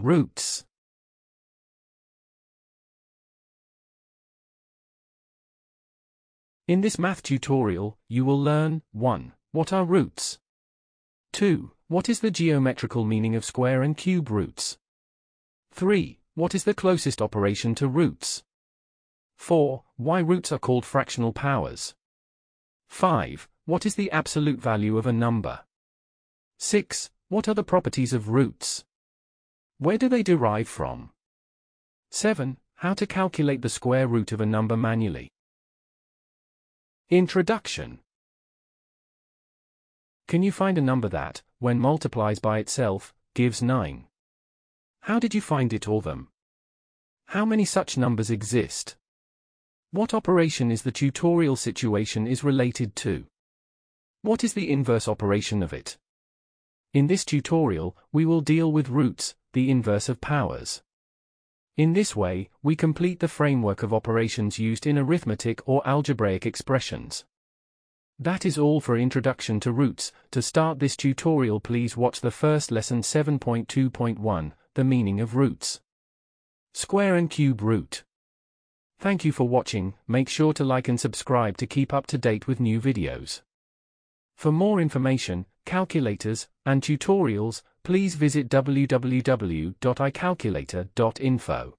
Roots. In this math tutorial, you will learn 1. What are roots? 2. What is the geometrical meaning of square and cube roots? 3. What is the closest operation to roots? 4. Why roots are called fractional powers? 5. What is the absolute value of a number? 6. What are the properties of roots? Where do they derive from? 7. How to calculate the square root of a number manually. Introduction. Can you find a number that, when multiplies by itself, gives 9? How did you find it or them? How many such numbers exist? What operation is the tutorial situation is related to? What is the inverse operation of it? In this tutorial, we will deal with roots, the inverse of powers. In this way, we complete the framework of operations used in arithmetic or algebraic expressions. That is all for introduction to roots. To start this tutorial, please watch the first lesson 7.2.1, the meaning of roots. Square and cube root. Thank you for watching. Make sure to like and subscribe to keep up to date with new videos. For more information, calculators, and tutorials, please visit www.icalculator.info.